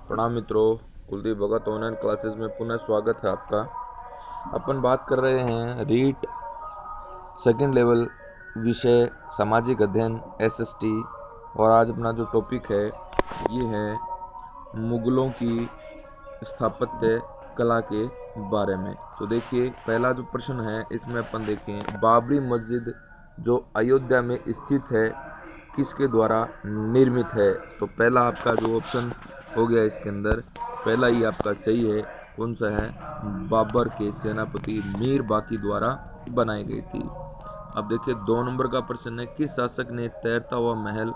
प्रणाम मित्रों, कुलदीप भगत online classes में पुनः स्वागत है आपका। अपन बात कर रहे हैं रीट सेकंड लेवल विषय सामाजिक अध्ययन एसएसटी। और आज अपना जो टॉपिक है ये है मुगलों की स्थापत्य कला के बारे में। तो देखिए, पहला जो प्रश्न है इसमें अपन देखें, बाबरी मस्जिद जो अयोध्या में स्थित है किसके द्वारा निर्मित है। तो पहला आपका जो ऑप्शन हो गया इसके अंदर, पहला ही आपका सही है। कौन सा है? बाबर के सेनापति मीर बाकी द्वारा बनाई गई थी। अब देखिए, 2 नंबर का प्रश्न है, किस शासक ने तैरता हुआ महल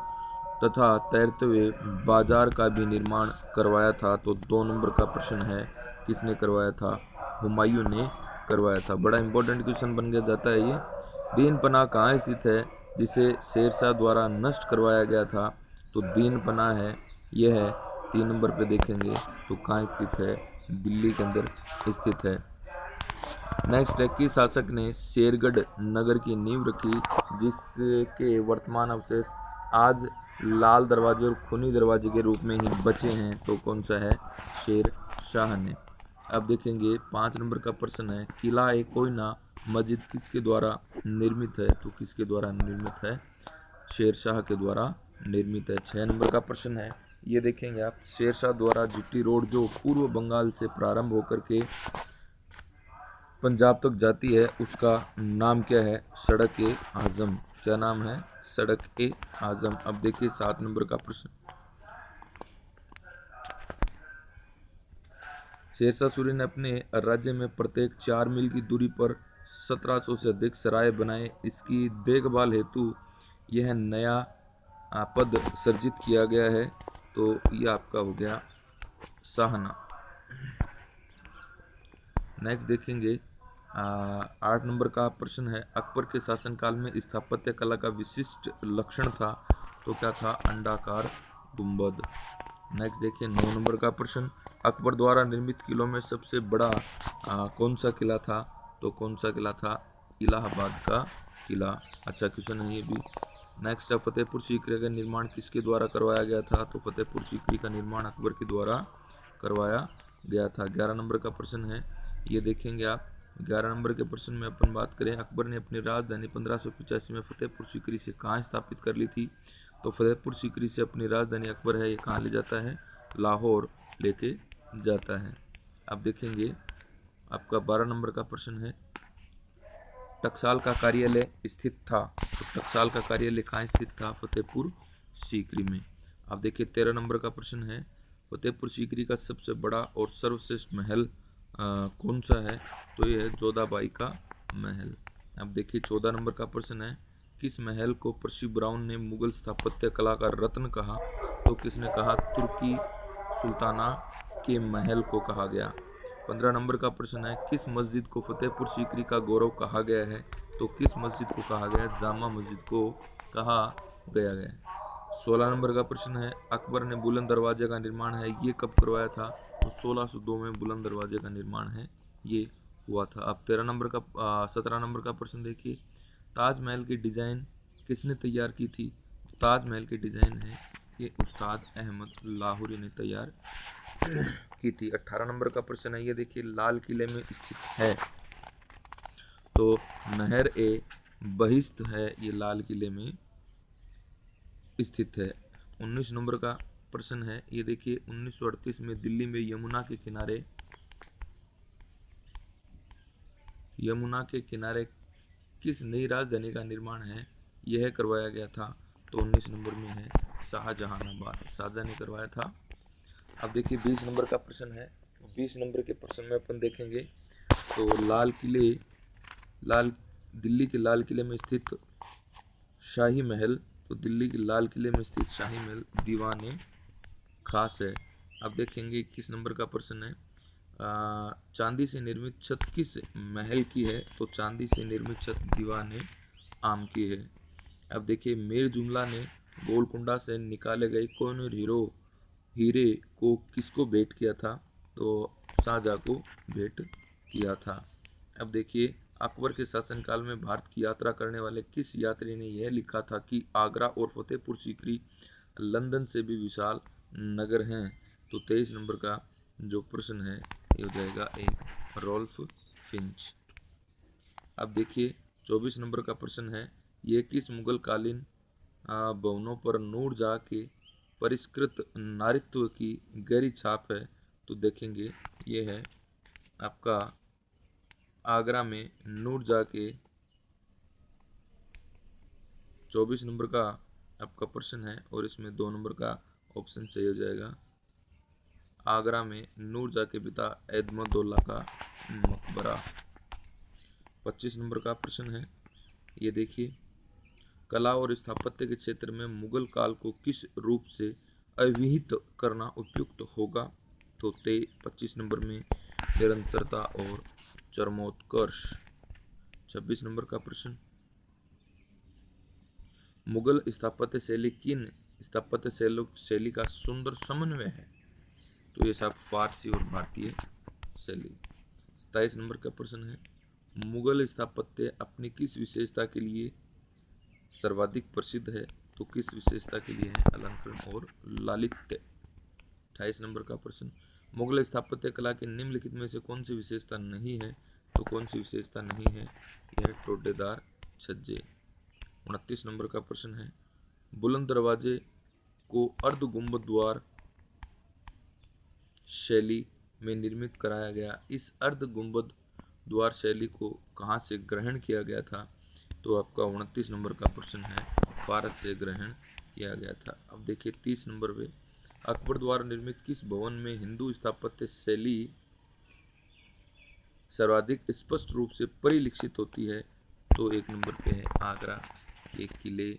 तथा तैरते हुए बाजार का भी निर्माण करवाया था। तो 2 नंबर का प्रश्न है, किसने करवाया था? हुमायूं ने करवाया था। बड़ा इंपॉर्टेंट क्वेश्चन बन गया जाता है ये। दीन पनाह कहाँ स्थित है जिसे शेरशाह द्वारा नष्ट करवाया गया था। तो दीन पनाह है, यह है 3 नंबर पे देखेंगे तो कहाँ स्थित है? दिल्ली के अंदर स्थित है। नेक्स्ट है, किस शासक ने शेरगढ़ नगर की नींव रखी जिसके वर्तमान अवशेष आज लाल दरवाजे और खूनी दरवाजे के रूप में ही बचे हैं। तो कौन सा है? शेर शाह ने। अब देखेंगे 5 नंबर का प्रश्न है, किला ए कोयना मस्जिद किसके द्वारा निर्मित है। तो किसके द्वारा निर्मित है? शेर शाह के द्वारा निर्मित है। 6 नंबर का प्रश्न है, ये देखेंगे आप, शेर शाह द्वारा जीटी रोड जो पूर्व बंगाल से प्रारंभ होकर के पंजाब तक जाती है उसका नाम क्या है? सड़क ए आजम। क्या नाम है? सड़क ए आजम। अब देखिए 7 नंबर का प्रश्न, शेरशाह सूरी ने अपने राज्य में प्रत्येक 4 मील की दूरी पर 1700 से अधिक सराय बनाए। इसकी देखभाल हेतु यह नया पद सर्जित किया गया है। तो यह आपका हो गया साहना। नेक्स्ट देखेंगे 8 नंबर का प्रश्न है, अकबर के शासनकाल में स्थापत्य कला का विशिष्ट लक्षण था। तो क्या था? अंडाकार गुंबद। नेक्स्ट देखिए 9 नंबर का प्रश्न, अकबर द्वारा निर्मित किलों में सबसे बड़ा कौन सा किला था। तो कौन सा किला था? इलाहाबाद का किला। अच्छा क्वेश्चन है ये भी। नेक्स्ट है, फतेहपुर सीकरी का निर्माण किसके द्वारा करवाया गया था। तो फतेहपुर सीकरी का निर्माण अकबर के द्वारा करवाया गया था। 11 नंबर का प्रश्न है, ये देखेंगे आप। 11 नंबर के प्रश्न में अपन बात करें, अकबर ने अपनी राजधानी 1585 में फतेहपुर सीकरी से कहाँ स्थापित कर ली थी। तो फतेहपुर सीकरी से अपनी राजधानी अकबर है ये कहाँ ले जाता है? लाहौर लेके जाता है। अब देखेंगे आपका 12 नंबर का प्रश्न है, टकसाल का कार्यालय स्थित था। तो टकसाल का कार्यालय कहाँ स्थित था? फतेहपुर सीकरी में। अब देखिए 13 नंबर का प्रश्न है, फतेहपुर सीकरी का सबसे बड़ा और सर्वश्रेष्ठ महल कौन सा है। तो ये है जोधाबाई का महल। अब देखिए 14 नंबर का प्रश्न है, किस महल को पर्सी ब्राउन ने मुगल स्थापत्य कला का रत्न कहा। तो किसने कहा? तुर्की सुल्ताना के महल को कहा गया। 15 नंबर का प्रश्न है, किस मस्जिद को फतेहपुर सीकरी का गौरव कहा गया है। तो किस मस्जिद को कहा गया है? जामा मस्जिद को कहा गया है। 16 नंबर का प्रश्न है, अकबर ने बुलंद दरवाजे का निर्माण है ये कब करवाया था। तो 1602 में बुलंद दरवाजे का निर्माण है ये हुआ था। अब 17 नंबर का प्रश्न देखिए, ताजमहल की डिजाइन किसने तैयार की थी। ताजमहल की डिजाइन है ये उस्ताद अहमद लाहौरी ने तैयार की थी। 18 नंबर का प्रश्न है, ये देखिए, लाल किले में स्थित है। तो नहर ए बहिश्त है ये लाल किले में स्थित है। 19 नंबर का प्रश्न है, ये देखिए, 1938 में दिल्ली में यमुना के किनारे किस नई राजधानी का निर्माण है यह करवाया गया था। तो 19 नंबर में है शाहजहानाबाद। शाहजहां ने करवाया था। अब देखिए 20 नंबर का प्रश्न है। 20 नंबर के प्रश्न में अपन देखेंगे तो लाल दिल्ली के लाल किले में स्थित शाही महल। तो दिल्ली के लाल किले में स्थित शाही महल दीवाने खास है। अब देखेंगे 21 नंबर का प्रश्न है, चांदी से निर्मित छत किस महल की है। तो चांदी से निर्मित छत दीवाने आम की है। अब देखिए, मीर जुमला ने गोलकुंडा से निकाले गए कोहिनूर हीरे को किसको भेंट किया था। तो शाहजहां को भेंट किया था। अब देखिए, अकबर के शासनकाल में भारत की यात्रा करने वाले किस यात्री ने यह लिखा था कि आगरा और फतेहपुर सीकरी लंदन से भी विशाल नगर हैं। तो 23 नंबर का जो प्रश्न है ये हो जाएगा एक रोल्फ फिंच। अब देखिए 24 नंबर का प्रश्न है, ये किस मुगल कालीन भवनों पर नूरजहाँ के परिष्कृत नारित्व की गहरी छाप है? तो देखेंगे ये है आपका आगरा में नूरजहाँ के 24 नंबर का आपका प्रश्न है और इसमें 2 नंबर का ऑप्शन सही हो जाएगा। आगरा में नूरजहाँ के पिता एतमदुल्ला का मकबरा। 25 नंबर का प्रश्न है, ये देखिए कला और स्थापत्य के क्षेत्र में मुगल काल को किस रूप से अभिहित करना उपयुक्त होगा? तो 25 नंबर में निरंतरता और चरमोत्कर्ष। 26 नंबर का प्रश्न, मुगल स्थापत्य शैली किन स्थापत्य शैली का सुंदर समन्वय है? तो ये सब फारसी और भारतीय शैली। 27 नंबर का प्रश्न है, मुगल स्थापत्य अपनी किस विशेषता के लिए सर्वाधिक प्रसिद्ध है? तो किस विशेषता के लिए है? अलंकरण और लालित्य। 28 नंबर का प्रश्न, मुगल स्थापत्य कला की निम्नलिखित में से कौन सी विशेषता नहीं है? तो कौन सी विशेषता नहीं है? यह टोटेदार छज्जे। 29 नंबर का प्रश्न है, बुलंद दरवाजे को अर्ध गुंबद द्वार शैली में निर्मित कराया गया, इस अर्ध गुंबद द्वार शैली को कहाँ से ग्रहण किया गया था? तो आपका 29 नंबर का प्रश्न है फारस से ग्रहण किया गया था। अब देखिए 30 नंबर पे, अकबर द्वारा निर्मित किस भवन में हिंदू स्थापत्य शैली सर्वाधिक स्पष्ट रूप से परिलक्षित होती है? तो 1 नंबर पे है आगरा के किले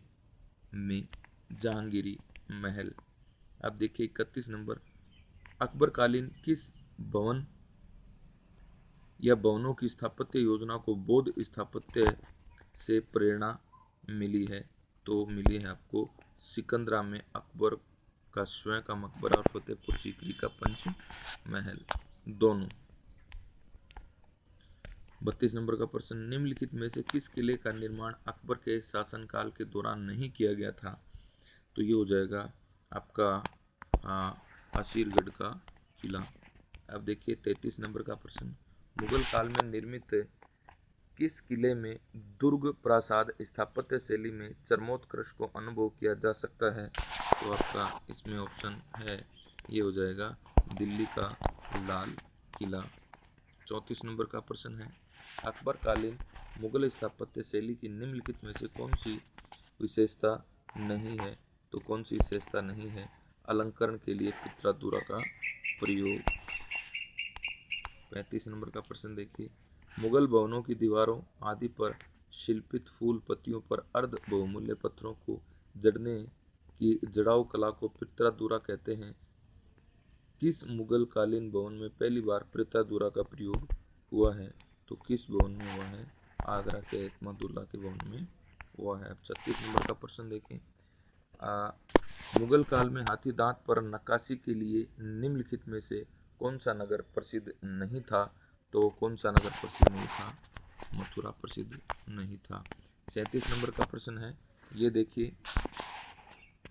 में जहांगीरी महल। अब देखिए 31 नंबर, अकबर कालीन किस भवन या भवनों की स्थापत्य योजना को बौद्ध स्थापत्य से प्रेरणा मिली है? तो मिली है आपको सिकंदरा में अकबर का स्वयं का मकबरा और फतेहपुर सीकरी का पंच महल दोनों। 32 नंबर का प्रश्न, निम्नलिखित में से किस किले का निर्माण अकबर के शासनकाल के दौरान नहीं किया गया था? तो ये हो जाएगा आपका असीरगढ़ का किला। अब देखिए 33 नंबर का प्रश्न, मुगल काल में निर्मित किस किले में दुर्ग प्रासाद स्थापत्य शैली में चरमोत्कर्ष को अनुभव किया जा सकता है? तो आपका इसमें ऑप्शन है, ये हो जाएगा दिल्ली का लाल किला। 34 नंबर का प्रश्न है, अकबर कालीन मुगल स्थापत्य शैली की निम्नलिखित में से कौन सी विशेषता नहीं है? तो कौन सी विशेषता नहीं है? अलंकरण के लिए पित्रातुरा का प्रयोग। 35 नंबर का प्रश्न देखिए, मुगल भवनों की दीवारों आदि पर शिल्पित फूल पत्तियों पर अर्ध बहुमूल्य पत्थरों को जड़ने की जड़ाऊ कला को पित्रातुरा कहते हैं। किस मुगल कालीन भवन में पहली बार पित्रातुरा का प्रयोग हुआ है? तो किस भवन में हुआ है? आगरा के एतमादुल्ला के भवन में हुआ है। अब 36 नंबर का प्रश्न देखें, मुगल काल में हाथी दांत पर नक्काशी के लिए निम्नलिखित में से कौन सा नगर प्रसिद्ध नहीं था? तो कौन सा नगर प्रसिद्ध नहीं था? मथुरा प्रसिद्ध नहीं था। 37 नंबर का प्रश्न है, ये देखिए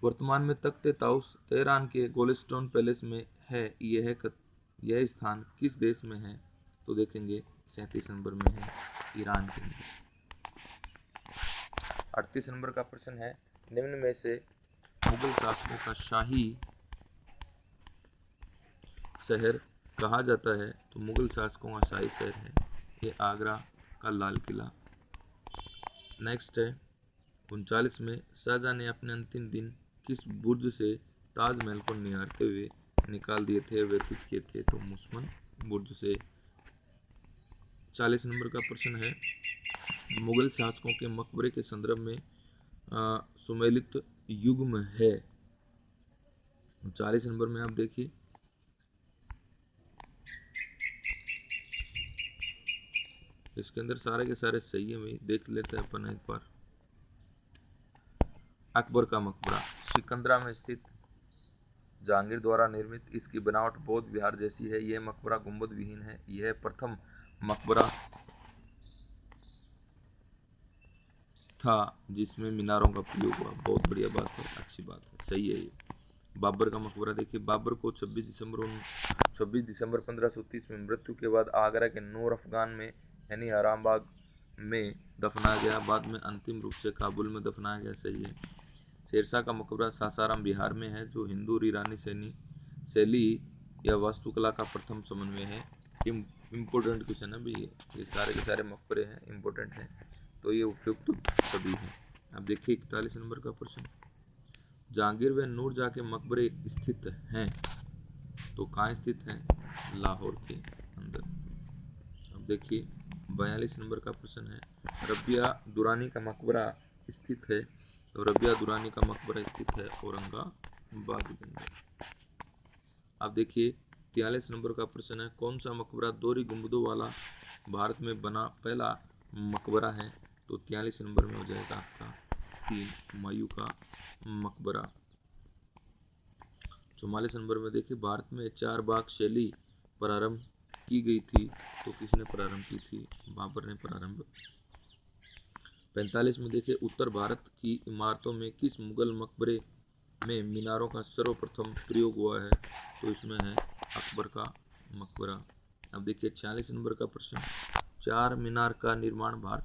वर्तमान में तख्ते ताउस तेहरान के गोल्डस्टोन पैलेस में है, यह स्थान किस देश में है? तो देखेंगे 37 नंबर में है ईरान के अंदर। 38 नंबर का प्रश्न है, निम्न में से मुगल शासकों का शाही शहर कहा जाता है? तो मुगल शासकों का शाही शहर है ये आगरा का लाल किला। नेक्स्ट है 39 में, शाहजहां ने अपने अंतिम दिन किस बुर्ज से ताजमहल को निहारते हुए निकाल दिए थे, व्यतीत किए थे? तो मुस्मन बुर्ज से। 40 नंबर का प्रश्न है, मुगल शासकों के मकबरे के संदर्भ में सुमेलित युग्म है। 40 नंबर में आप देखिए, इसके अंदर सारे के सारे सही है भाई, देख लेते हैं अपन एक बार। अकबर का मकबरा सिकंदरा में स्थित जहांगीर द्वारा निर्मित, इसकी बनावट बौद्ध विहार जैसी है। यह मकबरा गुंबद विहीन है। यह प्रथम मकबरा था जिसमें मीनारों का प्रयोग हुआ। बहुत बढ़िया बात है, अच्छी बात है, सही है ये। बाबर का मकबरा देखिए, बाबर को 26 दिसंबर 1530 में मृत्यु के बाद आगरा के नूर अफगान में यानी आरामबाग में दफनाया गया। बाद में अंतिम रूप से काबुल में दफनाया गया। सही है। शेरशाह का मकबरा सासाराम बिहार में है, जो हिंदू ईरानी शैली या वास्तुकला का प्रथम समन्वय है। इम्पोर्टेंट क्वेश्चन है भी ये सारे के सारे मकबरे हैं, इम्पोर्टेंट हैं, तो ये उपयुक्त सभी हैं। अब देखिए 41 नंबर का प्रश्न, जहांगीर व नूरजहां के मकबरे स्थित हैं, तो कहाँ स्थित हैं? लाहौर के अंदर। अब देखिए 42 नंबर का प्रश्न है, रबिया दुरानी का मकबरा स्थित है, तो रबिया दुरानी का मकबरा स्थित है औरंगाबाद के अंदर। अब देखिए 43 नंबर का प्रश्न है, कौन सा मकबरा दोहरी गुंबदों वाला भारत में बना पहला मकबरा है? तो 43 नंबर में हो जाएगा आपका 3 हुमायूं का मकबरा। 44 नंबर में देखिए, भारत में 4 बाग शैली प्रारंभ की गई थी, तो किसने प्रारंभ की थी? बाबर ने प्रारंभ। 45 में देखिए, उत्तर भारत की इमारतों में किस मुगल मकबरे में मीनारों का सर्वप्रथम प्रयोग हुआ है? तो इसमें है अकबर का मकबरा। अब देखिए 46 नंबर का प्रश्न, चार मीनार का निर्माण भारत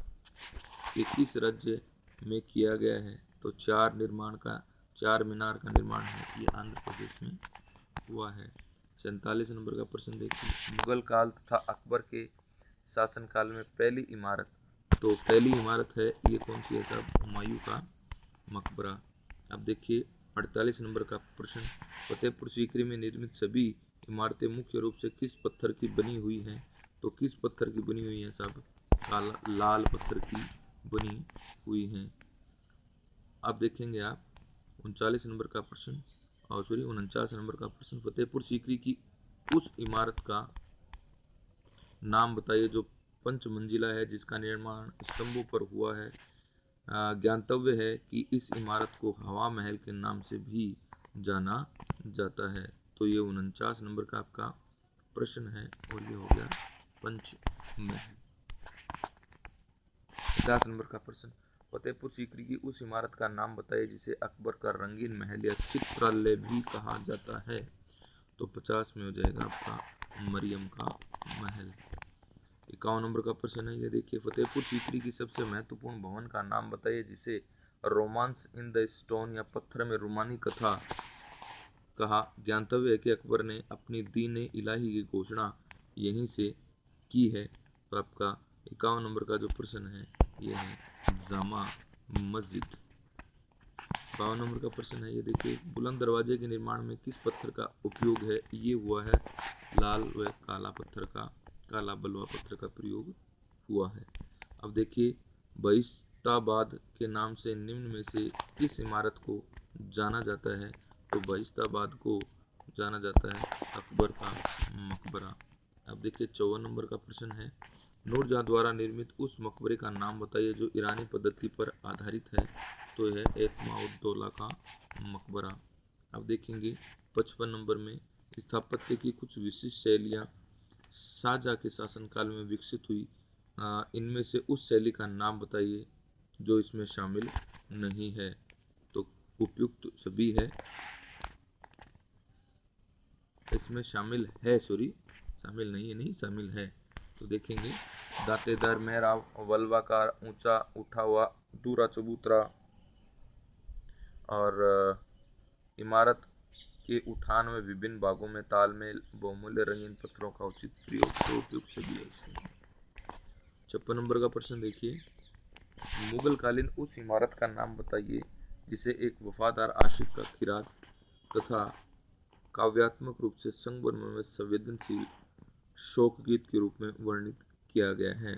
के किस राज्य में किया गया है? तो चार मीनार का निर्माण है ये आंध्र प्रदेश में हुआ है। 47 नंबर का प्रश्न देखिए, मुगल काल तथा अकबर के शासनकाल में पहली इमारत, तो पहली इमारत है ये कौन सी है साहब? हुमायूं का मकबरा। अब देखिए 48 नंबर का प्रश्न, फतेहपुर सीकरी में निर्मित सभी इमारतें मुख्य रूप से किस पत्थर की बनी हुई हैं? तो किस पत्थर की बनी हुई हैं साहब? लाल पत्थर की बनी हुई हैं। अब देखेंगे आप 39 नंबर का प्रश्न, और सॉरी 49 नंबर का प्रश्न, फतेहपुर सीकरी की उस इमारत का नाम बताइए जो 5 मंजिला है, जिसका निर्माण स्तंभों पर हुआ है। ज्ञातव्य है कि इस इमारत को हवा महल के नाम से भी जाना जाता है। तो ये 49 नंबर का आपका प्रश्न है, और ये हो गया पंच महल। 50 नंबर का प्रश्न, फतेहपुर सीकरी की उस इमारत का नाम बताइए जिसे अकबर का रंगीन महल या चित्रालय भी कहा जाता है। तो 50 में हो जाएगा आपका मरियम का महल। 51 नंबर का प्रश्न है, ये देखिए, फतेहपुर सीकरी की सबसे महत्वपूर्ण भवन का नाम बताइए जिसे रोमांस इन द स्टोन या पत्थर में रोमानी कथा कहा। ज्ञातव्य है कि अकबर ने अपनी दीन इलाही की घोषणा यहीं से की है। तो आपका 51 नंबर का जो प्रश्न है ये है जामा मस्जिद। 52 नंबर का प्रश्न है, ये देखिए, बुलंद दरवाजे के निर्माण में किस पत्थर का उपयोग है? ये हुआ है लाल व काला बलुआ पत्थर का प्रयोग हुआ है। अब देखिए, बहिस्ताबाद के नाम से निम्न में से किस इमारत को जाना जाता है? तो बहिस्ताबाद को जाना जाता है अकबर का मकबरा। अब देखिए 54 नंबर का प्रश्न है, नूरजहां द्वारा निर्मित उस मकबरे का नाम बताइए जो ईरानी पद्धति पर आधारित है। तो यह एतमाउद्दौला का मकबरा। अब देखेंगे 55 नंबर में, स्थापत्य की कुछ विशिष्ट शैलियाँ शाहजहां के शासनकाल में विकसित हुई, इनमें से उस शैली का नाम बताइए जो इसमें शामिल नहीं है। तो उपयुक्त सभी है, इसमें शामिल है, सॉरी शामिल नहीं है, नहीं शामिल है। तो देखेंगे, दांतेदार मेहराब, वल्वाकार, ऊंचा उठा हुआ दूरा चबूतरा, और इमारत के उठान में विभिन्न भागों में तालमेल, बहुमूल्य रंगीन पत्थरों का उचित प्रयोग, तो उपयुक्त सभी है। 56 नंबर का प्रश्न देखिए, मुगल कालीन उस इमारत का नाम बताइए जिसे एक वफादार आशिक का खिराज तथा काव्यात्मक रूप से संगमरमर में संवेदनशील शोक गीत के रूप में वर्णित किया गया है।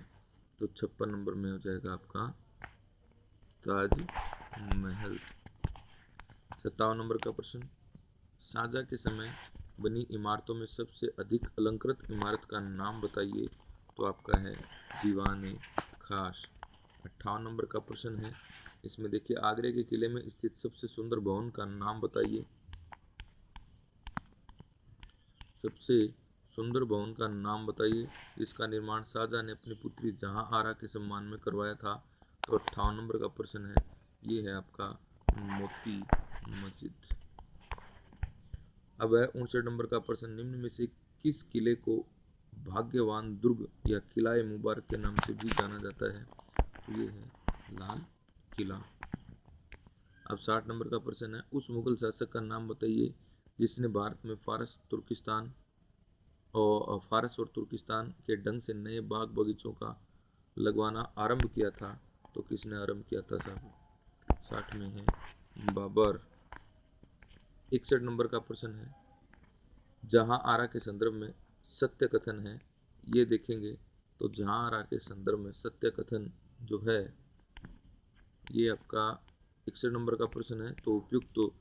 तो 56 नंबर में हो जाएगा आपका ताज महल। 57 नंबर का प्रश्न, शाहजहां के समय बनी इमारतों में सबसे अधिक अलंकृत इमारत का नाम बताइए। तो आपका है दीवाने खास। 58 नंबर का प्रश्न है, इसमें देखिए, आगरे के किले में स्थित सबसे सुंदर भवन का नाम बताइए। सबसे सुंदर भवन का नाम बताइए इसका निर्माण शाहजहां ने अपनी पुत्री जहां आरा के सम्मान में करवाया था। तो 58 नंबर का प्रश्न है, ये है आपका मोती मस्जिद। अब है 59 नंबर का प्रश्न, निम्न में से किस किले को भाग्यवान दुर्ग या किला मुबारक के नाम से भी जाना जाता है? तो ये है लाल किला। अब 60 नंबर का प्रश्न है, उस मुगल शासक का नाम बताइए जिसने भारत में फारस और तुर्किस्तान के ढंग से नए बाग बगीचों का लगवाना आरंभ किया था। तो किसने आरंभ किया था साहब? 60 में है बाबर। 61 नंबर का प्रश्न है, जहां आरा के संदर्भ में सत्य कथन है, ये देखेंगे तो जहां आरा के संदर्भ में सत्य कथन जो है, ये आपका 61 नंबर का प्रश्न है। तो उपयुक्त तो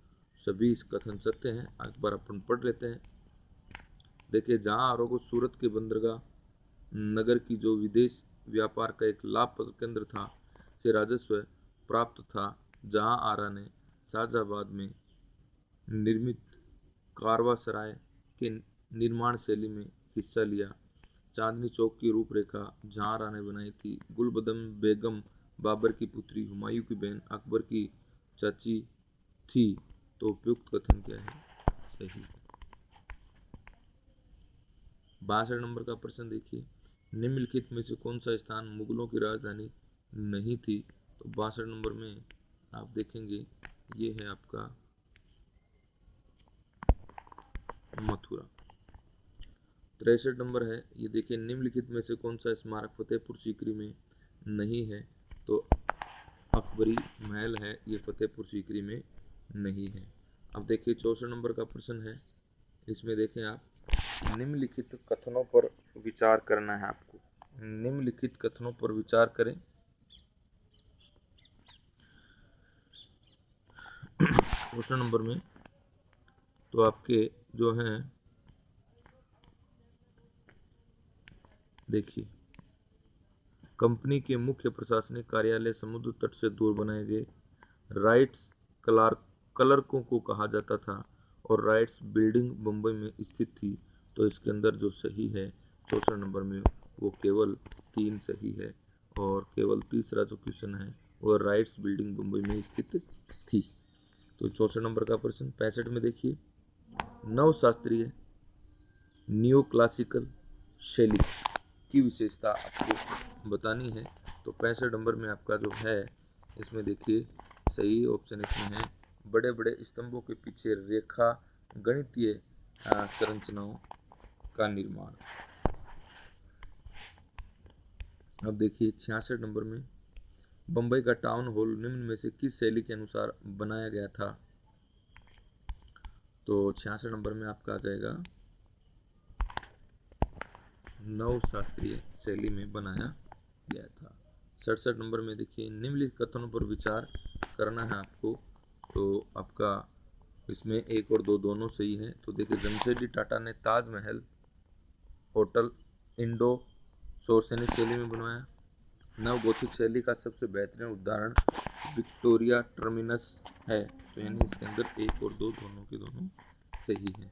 सभी कथन सत्य हैं। एक बार अपन पढ़ लेते हैं। देखिए, जहां आरा को सूरत के बंदरगाह नगर की जो विदेश व्यापार का एक लाभ केंद्र था से राजस्व प्राप्त था, जहां आरा ने शाहजहाबाद में निर्मित कारवासराय के निर्माण शैली में हिस्सा लिया। चांदनी चौक की रूपरेखा जहां आरा ने बनाई थी। गुलबदन बेगम बाबर की पुत्री, हुमायूं की बहन, अकबर की चाची थी। तो उपयुक्त कथन क्या है? सही। 62 नंबर का प्रश्न देखिए, निम्नलिखित में से कौन सा स्थान मुगलों की राजधानी नहीं थी? तो 62 नंबर में आप देखेंगे ये है आपका मथुरा। 63 नंबर है, ये देखिए, निम्नलिखित में से कौन सा स्मारक फतेहपुर सीकरी में नहीं है? तो अकबरी महल है, ये फतेहपुर सीकरी में नहीं है। अब देखिए 64 नंबर का प्रश्न है, इसमें देखें आप, निम्नलिखित कथनों पर विचार करना है आपको। निम्नलिखित कथनों पर विचार करें। क्वेश्चन नंबर में तो आपके जो हैं, देखिए, कंपनी के मुख्य प्रशासनिक कार्यालय समुद्र तट से दूर बनाए गए। राइट्स क्लर्कों को कहा जाता था और राइट्स बिल्डिंग मुंबई में स्थित थी। तो इसके अंदर जो सही है 64 नंबर में, वो केवल 3 सही है। और केवल तीसरा जो क्वेश्चन है वो राइट्स बिल्डिंग मुंबई में स्थित थी। तो 64 नंबर का प्रश्न। 65 में देखिए, नव शास्त्रीय न्यू क्लासिकल शैली की विशेषता आपको बतानी है। तो 65 नंबर में आपका जो है, इसमें देखिए सही ऑप्शन इसमें है बड़े बड़े स्तंभों के पीछे रेखा गणितीय संरचनाओं का निर्माण। अब देखिए 66 नंबर में, बम्बई का टाउन हॉल निम्न में से किस शैली के अनुसार बनाया गया था? तो 66 नंबर में आपका आ जाएगा नव शास्त्रीय शैली में बनाया गया था। 67 नंबर में देखिए, निम्नलिखित कथनों पर विचार करना है आपको। तो आपका इसमें 1 और 2 दोनों सही हैं। तो देखिए, जमशेदजी टाटा ने ताजमहल होटल इंडो शोरसेनिक शैली में बनवाया। नव गोथिक शैली का सबसे बेहतरीन उदाहरण विक्टोरिया टर्मिनस है। तो यानी इसके अंदर 1 और 2 दोनों के दोनों सही है।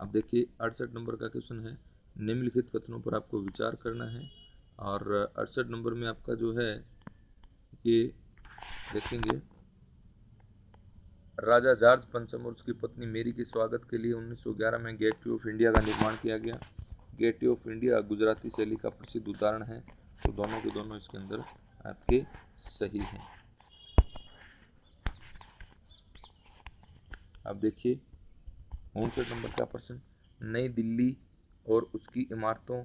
अब देखिए 68 नंबर का क्वेश्चन है, निम्नलिखित कथनों पर आपको विचार करना है। और 68 नंबर में आपका जो है, ये देखेंगे, राजा जॉर्ज पंचम और उसकी पत्नी मेरी के स्वागत के लिए 1911 में गेटवे ऑफ इंडिया का निर्माण किया गया। गेटवे ऑफ इंडिया गुजराती शैली का प्रसिद्ध उदाहरण है। तो दोनों के दोनों इसके अंदर आपके सही हैं। अब देखिए 59 नंबर का प्रश्न, नई दिल्ली और उसकी इमारतों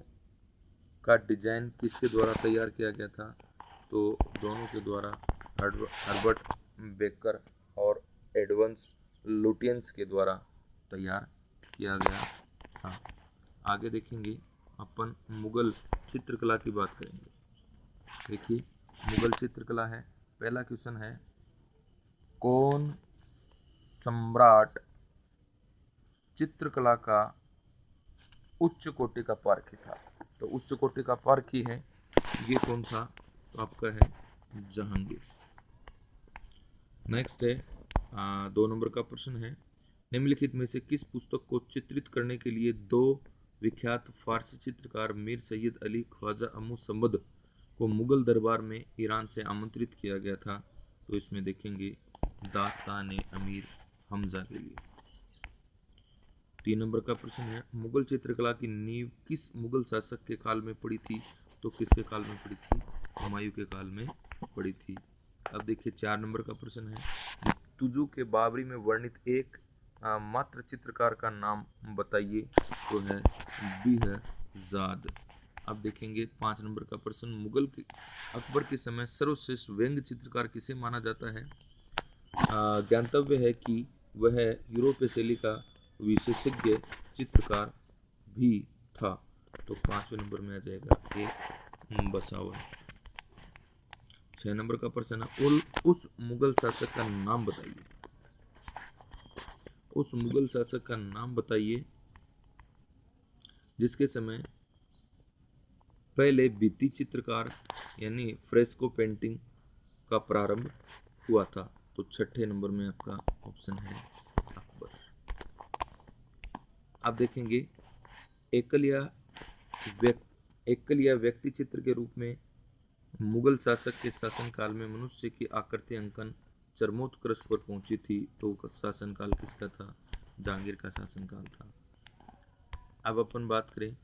का डिजाइन किसके द्वारा तैयार किया गया था? तो दोनों के द्वारा, हर्बर्ट बेकर और एडवर्ड लुटियंस के द्वारा तैयार किया गया था। आगे देखेंगे अपन मुगल चित्रकला की बात करेंगे। देखिए, मुगल चित्रकला है। पहला क्वेश्चन है, कौन सम्राट चित्रकला का उच्च कोटि का पारखी था? तो उच्च कोटि का पारखी है, ये कौन था? तो आपका है जहांगीर। नेक्स्ट है 2 नंबर का प्रश्न है, निम्नलिखित में से किस पुस्तक को चित्रित करने के लिए 2 विख्यात फारसी चित्रकार मीर सैयद अली ख्वाजा अमुसम्मद को मुगल दरबार में ईरान से आमंत्रित किया गया था? तो इसमें देखेंगे दास्तान अमीर हमजा के लिए। 3 नंबर का प्रश्न है, मुगल चित्रकला की नींव किस मुगल शासक के काल में पड़ी थी? तो किसके काल में पड़ी थी? हुमायूं के काल में पड़ी थी। अब देखिए 4 नंबर का प्रश्न है, तुजू के बाबरी में वर्णित एक मात्र चित्रकार का नाम बताइए। तो है बी है जाद। अब देखेंगे 5 नंबर का प्रश्न, अकबर के समय सर्वश्रेष्ठ व्यंग्य चित्रकार किसे माना जाता है? ज्ञातव्य है कि वह यूरोपीय शैली का विशेषज्ञ चित्रकार भी था। तो 5वें नंबर में आ जाएगा ए बसावन। 6 नंबर का प्रश्न है, उस मुगल शासक का नाम बताइए। उस मुगल शासक का नाम बताइए जिसके समय पहले भित्ति चित्रकार यानी फ्रेस्को पेंटिंग का प्रारंभ हुआ था। तो 6 नंबर में आपका ऑप्शन है अकबर। आप देखेंगे एकल या व्यक्ति चित्र के रूप में मुगल शासक के शासनकाल में मनुष्य की आकृति अंकन चरमोत्कर्ष पर पहुंची थी। तो शासनकाल किसका था? जहांगीर का शासनकाल था। अब अपन बात करें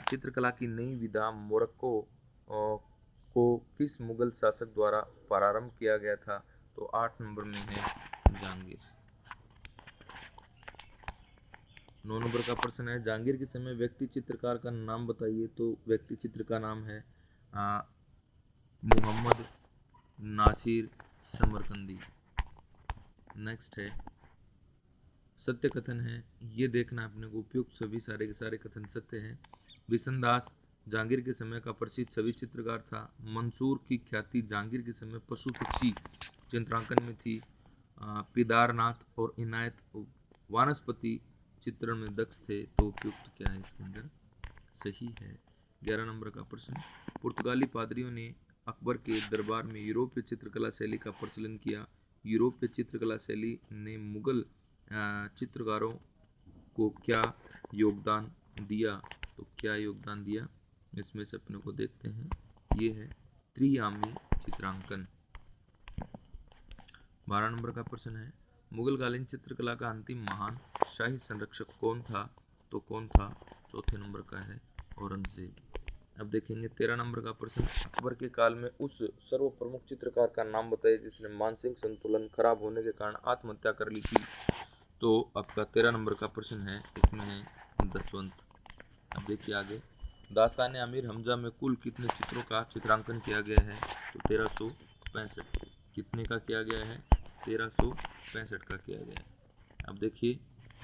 चित्रकला की नई विधा मोरक्को को किस मुगल शासक द्वारा प्रारंभ किया गया था? तो 8 नंबर में है जहांगीर। 9 नंबर का प्रश्न है, जहांगीर के समय व्यक्ति चित्रकार का नाम बताइए। तो व्यक्ति चित्र का नाम है मोहम्मद नासिर समरकंदी। नेक्स्ट है सत्य कथन है, ये देखना अपने को उपयुक्त सभी सारे के सारे कथन सत्य हैं। बिशनदास जहांगीर के समय का प्रसिद्ध छवि चित्रकार था। मंसूर की ख्याति जहांगीर के समय पशु पक्षी चित्रांकन में थी। पिदारनाथ और इनायत वानस्पति चित्रण में दक्ष थे। तो उपयुक्त क्या है इसके अंदर? सही है। 11 नंबर का प्रश्न, पुर्तगाली पादरियों ने अकबर के दरबार में यूरोपीय चित्रकला शैली का प्रचलन किया। यूरोपीय चित्रकला शैली ने मुगल चित्रकारों को क्या योगदान दिया? तो क्या योगदान दिया इसमें से अपने को देखते हैं। ये है त्रियामी चित्रांकन। 12 नंबर का प्रश्न है, मुगलकालीन चित्रकला का अंतिम महान शाही संरक्षक कौन था? तो कौन था? चौथे नंबर का है औरंगजेब। अब देखेंगे 13 नंबर का प्रश्न, अकबर के काल में उस सर्व प्रमुख चित्रकार का नाम बताइए जिसने मानसिक संतुलन खराब होने के कारण आत्महत्या कर ली थी। तो आपका 13 नंबर का प्रश्न है, इसमें है दसवंत। अब देखिए आगे, दास्तान अमीर हमजा में कुल कितने चित्रों का चित्रांकन किया गया है? तो 1365। कितने का किया गया है? 1365 का किया गया है। अब देखिए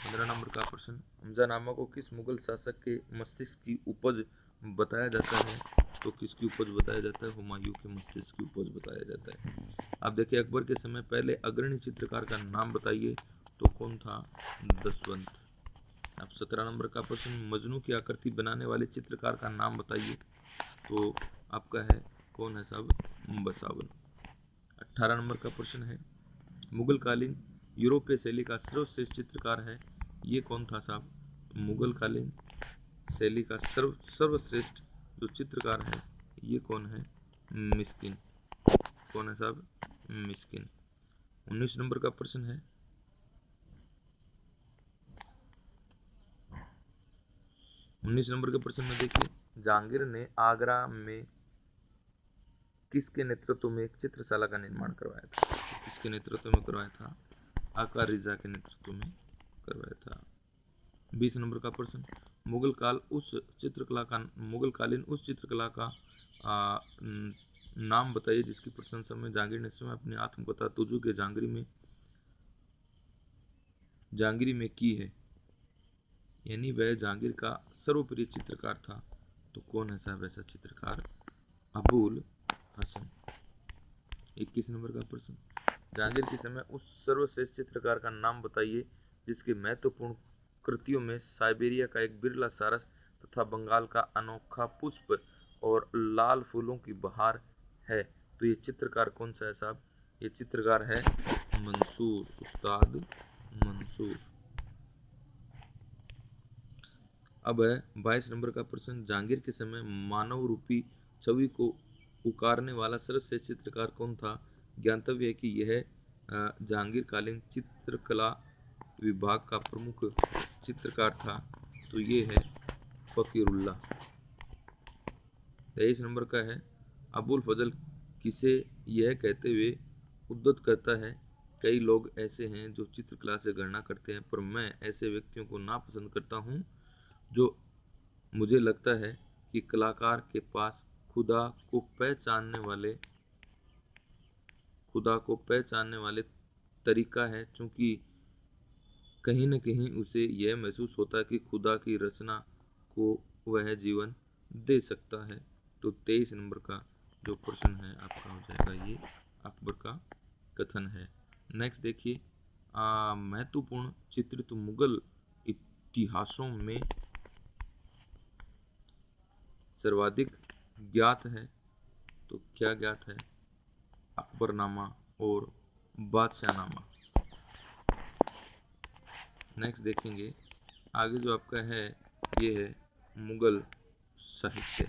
15 नंबर का प्रश्न, हमजा नामा को किस मुगल शासक के मस्तिष्क की उपज बताया जाता है? तो किसकी उपज बताया जाता है? हुमायूं के मस्तिष्क की उपज बताया जाता है। अब देखिए अकबर के समय पहले अग्रणी चित्रकार का नाम बताइए। तो कौन था? दसवंत। अब 17 नंबर का प्रश्न, मजनू की आकृति बनाने वाले चित्रकार का नाम बताइए। तो आपका है कौन है साहब? बसावन। 18 नंबर का प्रश्न है, मुगल कालीन यूरोपीय शैली का सर्वश्रेष्ठ चित्रकार है, ये कौन था साहब? मुगल कालीन शैली का सर्वश्रेष्ठ जो चित्रकार है ये कौन है? मिस्किन। कौन है साहब? मिस्किन। 19 नंबर का प्रश्न है, 19 नंबर के प्रश्न में देखिए, जहांगीर ने आगरा में किसके नेतृत्व में एक चित्रशाला का निर्माण करवाया था? किसके नेतृत्व में करवाया था? आका रिजा के नेतृत्व में करवाया था। 20 नंबर का प्रश्न, मुगलकालीन उस चित्रकला का नाम बताइए जिसकी प्रशंसा में जहांगीर ने स्वयं अपनी आत्मकथा तुजू के जहांगीरी में की है, यानी वह जहांगीर का सर्वप्रिय चित्रकार था। तो कौन है साहब ऐसा चित्रकार? अबुल हसन। 21 नंबर का प्रश्न, जहांगीर के समय उस सर्वश्रेष्ठ चित्रकार का नाम बताइए जिसकी महत्वपूर्ण कृतियों में साइबेरिया का एक बिरला सारस तथा बंगाल का अनोखा पुष्प और लाल फूलों की बहार है। तो ये चित्रकार कौन सा है साहब? ये चित्रकार है मंसूर, उस्ताद मंसूर। अब है 22 नंबर का प्रश्न, जहांगीर के समय मानव रूपी छवि को उकारने वाला सर्वश्रेष्ठ चित्रकार कौन था? ज्ञातव्य है कि यह जहांगीर कालीन चित्रकला विभाग का प्रमुख चित्रकार था, तो ये है फकीरुल्लाह। 23 नंबर का है, अबुल फजल किसे यह कहते हुए उद्धत करता है, कई लोग ऐसे हैं जो चित्रकला से घृणा करते हैं, पर मैं ऐसे व्यक्तियों को नापसंद करता हूँ जो, मुझे लगता है कि कलाकार के पास खुदा को पहचानने वाले तरीका है, क्योंकि कहीं न कहीं उसे यह महसूस होता है कि खुदा की रचना को वह जीवन दे सकता है। तो 23 नंबर का जो प्रश्न है आपका हो जाएगा ये अकबर का कथन है। नेक्स्ट देखिए, महत्वपूर्ण चित्रित मुगल इतिहासों में सर्वाधिक ज्ञात है, तो क्या ज्ञात है? अकबरनामा और बादशाहनामा। नेक्स्ट देखेंगे, आगे जो आपका है ये है मुगल साहित्य।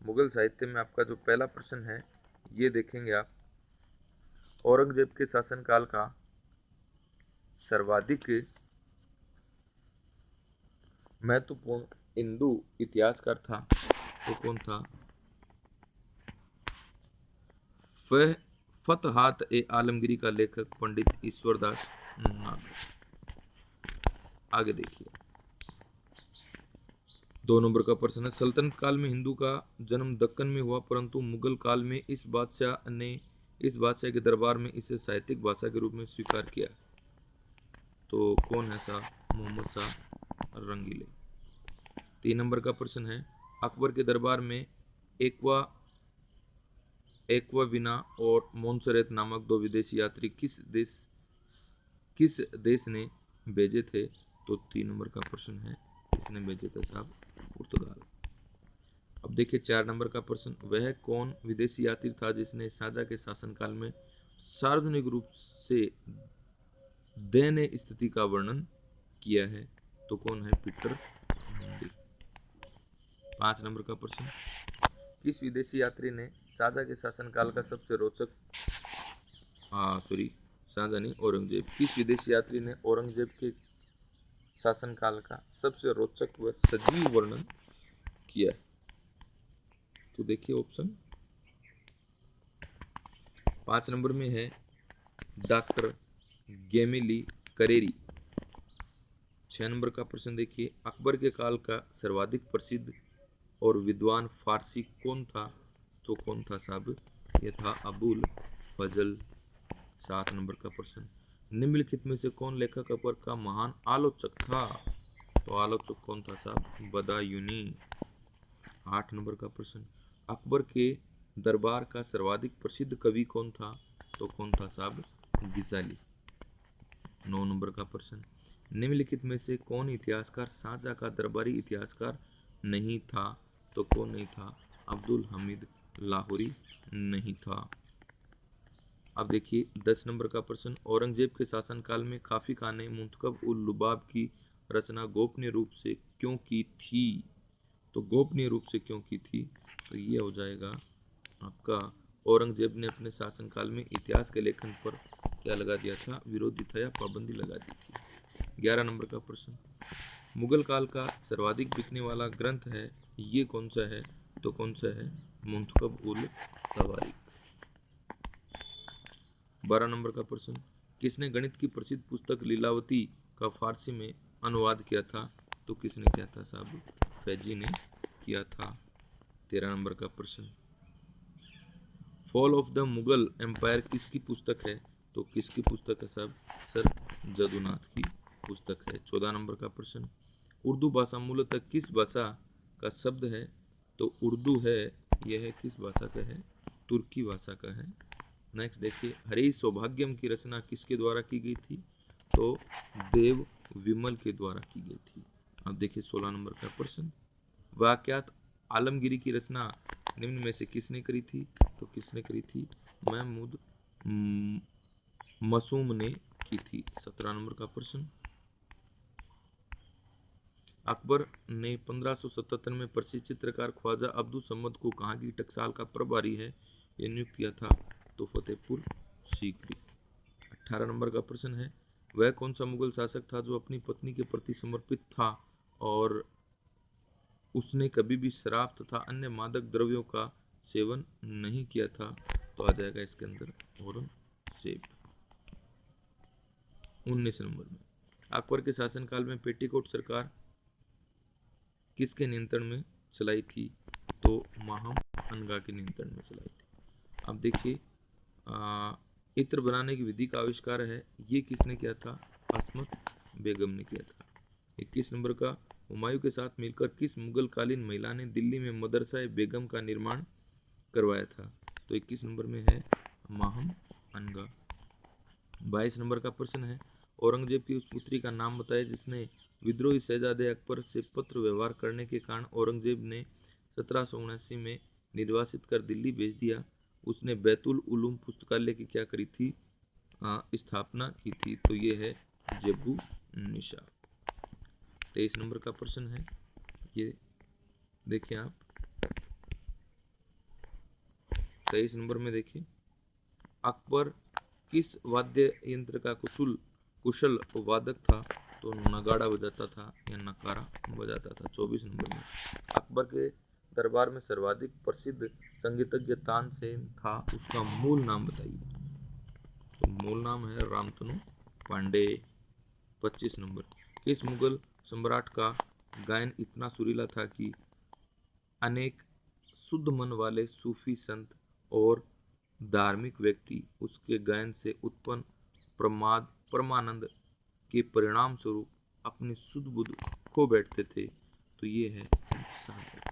मुगल साहित्य में आपका जो पहला प्रश्न है ये देखेंगे आप, औरंगजेब के शासनकाल का सर्वाधिक महत्वपूर्ण हिंदू इतिहासकार था, तो कौन था? फतहात ए आलमगीरी का लेखक पंडित ईश्वरदास नागर। आगे देखिए, 2 नंबर का प्रश्न है, सल्तनत काल में हिंदू का जन्म दक्कन में हुआ, परंतु मुगल काल में इस बादशाह के दरबार में इसे साहित्यिक भाषा के रूप में स्वीकार किया। तो कौन है सा? मोहम्मद शाह रंगीले। 3 नंबर का प्रश्न है, अकबर के दरबार में एक्वाविना और मोन्सरेत नामक 2 विदेशी यात्री किस देश ने भेजे थे? तो 3 नंबर का प्रश्न है, किसने भेजे थे साहब? पुर्तगाल। अब देखिए 4 नंबर का प्रश्न, वह कौन विदेशी यात्री था जिसने शाहजहां के शासनकाल में सार्वजनिक रूप से दयनीय स्थिति का वर्णन किया है? तो कौन है? पीटर मंडी। 5 नंबर का प्रश्न, किस विदेशी यात्री ने शाहजहां के शासनकाल का सबसे रोचक शाहजहां नहीं, औरंगजेब, किस विदेशी यात्री ने औरंगजेब के शासनकाल का सबसे रोचक व सजीव वर्णन किया? तो देखिए ऑप्शन 5 नंबर में है डॉक्टर गेमिली करेरी। 6 नंबर का प्रश्न देखिए, अकबर के काल का सर्वाधिक प्रसिद्ध और विद्वान फारसी कौन था? तो कौन था साहब? ये था अबुल फजल। 7 नंबर का प्रश्न, निम्नलिखित में से कौन लेखक अकबर का महान आलोचक था? तो आलोचक कौन था साहब? बदायूनी। 8 नंबर का प्रश्न, अकबर के दरबार का सर्वाधिक प्रसिद्ध कवि कौन था? तो कौन था साहब? गिजाली। 9 नंबर का प्रश्न, निम्नलिखित में से कौन इतिहासकार शाहजहां का दरबारी इतिहासकार नहीं था? तो कौन नहीं था? अब्दुल हमीद लाहौरी नहीं था। अब देखिए 10 नंबर का प्रश्न, औरंगजेब के शासनकाल में काफी खान ने मुंतखब उल लुबाब की रचना गोपनीय रूप से क्यों की थी? तो गोपनीय रूप से क्यों की थी? तो ये हो जाएगा आपका, औरंगजेब ने अपने शासनकाल में इतिहास के लेखन पर क्या लगा दिया था? विरोधी था या पाबंदी लगा दी थी। 11 नंबर का प्रश्न, मुगल काल का सर्वाधिक बिकने वाला ग्रंथ है, ये कौन सा है? तो कौन सा है? मुंतखब उल तवारीख। 12 नंबर का प्रश्न, किसने गणित की प्रसिद्ध पुस्तक लीलावती का फारसी में अनुवाद किया था? तो किसने किया था साहब? फैजी ने किया था। 13 नंबर का प्रश्न, fall of the Mughal empire किसकी पुस्तक है? तो किसकी पुस्तक है साहब? सर जदुनाथ की पुस्तक है। 14 नंबर का प्रश्न, उर्दू भाषा मूलतः किस भाषा का शब्द है? तो उर्दू है, यह है किस भाषा का है? तुर्की भाषा का है। नेक्स्ट देखिए, हरि सौभाग्यम की रचना किसके द्वारा की गई थी? तो देव विमल के द्वारा की गई थी। अब देखिए 16 नंबर का प्रश्न, वाकयात आलमगीरी की रचना निम्न में से किसने करी थी? तो किसने करी थी? महमूद मसूम ने की थी। 17 नंबर का प्रश्न, अकबर ने 1577 में प्रसिद्ध चित्रकार ख्वाजा अब्दुल समद को कहाँ की टकसाल का प्रभारी है ये नियुक्त किया था? तो फतेहपुर सीकरी। 18 नंबर का प्रश्न है, वह कौन सा मुगल शासक था जो अपनी पत्नी के प्रति समर्पित था और उसने कभी भी शराब तथा अन्य मादक द्रव्यों का सेवन नहीं किया था? तो आ जाएगा इसके अंदर औरंगजेब। 19 नंबर में, अकबर के शासनकाल में पेटीकोट सरकार किसके नियंत्रण में चलाई थी? तो माहम अनगा के नियंत्रण में चलाई थी। अब देखिए, इत्र बनाने की विधि का आविष्कार है, ये किसने किया था? अस्मत बेगम ने किया था। 21 नंबर का, हुमायूं के साथ मिलकर किस मुगल कालीन महिला ने दिल्ली में मदरसा बेगम का निर्माण करवाया था? तो 21 नंबर में है माहम अनगा। 22 नंबर का प्रश्न है, औरंगजेब की उस पुत्री का नाम बताए जिसने विद्रोही शहजादे अकबर से पत्र व्यवहार करने के कारण औरंगजेब ने 1779 में निर्वासित कर दिल्ली भेज दिया। उसने बैतुल उलूम पुस्तकालय की क्या करी थी? स्थापना की थी। तो ये है जेबू निशा। 23 नंबर का प्रश्न है, ये देखिए आप 23 नंबर में देखिए, अकबर किस वाद्य यंत्र का कुशल वादक था? तो नगाड़ा बजाता था या नकारा बजाता था। 24 नंबर में, अकबर के दरबार में सर्वाधिक प्रसिद्ध संगीतज्ञ तानसेन था, उसका मूल नाम बताइए। तो मूल नाम है रामतनु पांडे। 25 नंबर, किस मुगल सम्राट का गायन इतना सुरीला था कि अनेक शुद्ध मन वाले सूफी संत और धार्मिक व्यक्ति उसके गायन से उत्पन्न परमानंद के परिणाम स्वरूप अपनी सुध बुध खो बैठते थे? तो ये है शाहजहां।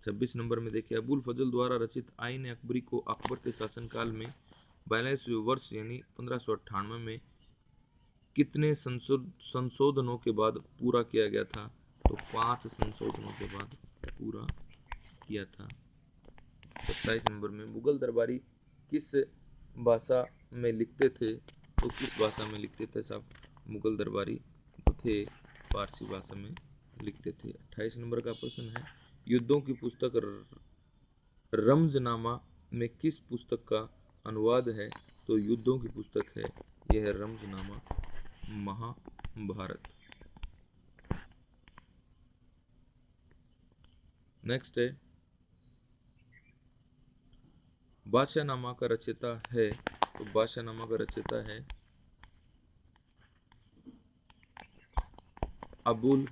26 नंबर में देखिए, अबुल फजल द्वारा रचित आईन अकबरी को अकबर के शासनकाल में 42वें वर्ष यानी 1598 में कितने संशोधनों के बाद पूरा किया गया था? तो 5 संशोधनों के बाद पूरा किया था। 27 नंबर में, मुगल दरबारी किस भाषा में लिखते थे? तो किस भाषा में लिखते थे साहब? मुगल दरबारी तो थे फारसी भाषा में लिखते थे। 28 नंबर का प्रश्न है, युद्धों की पुस्तक रमजनामा में किस पुस्तक का अनुवाद है? तो युद्धों की पुस्तक है, यह है रमजनामा महाभारत। नेक्स्ट है, बादशाहनामा का रचयिता है? तो बादशाहनामा का रचयिता है अबुल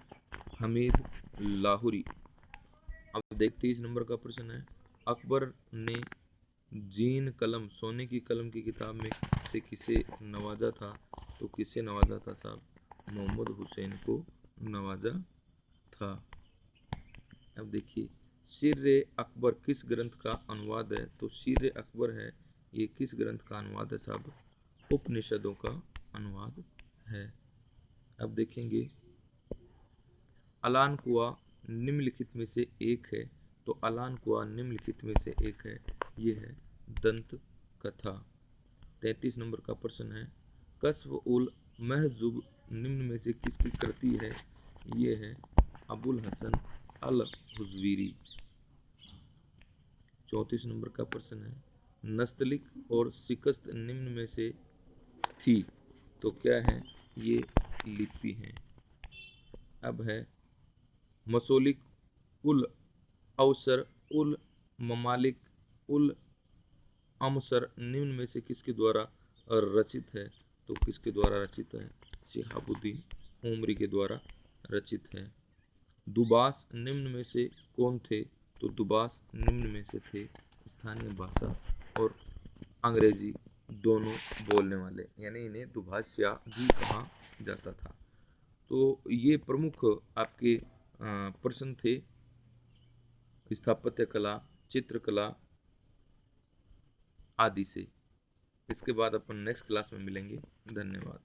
हमीद लाहौरी। अब देखते 30 नंबर का प्रश्न है, अकबर ने जीन कलम सोने की कलम की किताब में से किसे नवाजा था? तो किसे नवाजा था साहब? मोहम्मद हुसैन को नवाजा था। अब देखिए, सिर अकबर किस ग्रंथ का अनुवाद है? तो सिर अकबर है, ये किस ग्रंथ का अनुवाद है साहब? उपनिषदों का अनुवाद है। अब देखेंगे, अलान कुआ निम्नलिखित में से एक है? तो अलान कुआ निम्नलिखित में से एक है, ये है दंत कथा। 33 नंबर का प्रश्न है, कस्व उल महजुब निम्न में से किसकी कृति है? ये है अबुल हसन अल हुजवीरी। 34 नंबर का प्रश्न है, नस्तलिक और शिकस्त निम्न में से थी? तो क्या है? ये लिपि है। अब है मसोलिक उल अवसर उल ममालिक उल अमसर निम्न में से किसके द्वारा रचित है? तो किसके द्वारा रचित है? शिहाबुद्दीन उमरी के द्वारा रचित है। दुबास निम्न में से कौन थे? तो दुबास निम्न में से थे स्थानीय भाषा और अंग्रेजी दोनों बोलने वाले, यानी इन्हें दुभाषिया भी कहा जाता था। तो ये प्रमुख आपके प्रश्न थे स्थापत्य कला, चित्रकला आदि से। इसके बाद अपन नेक्स्ट क्लास में मिलेंगे। धन्यवाद।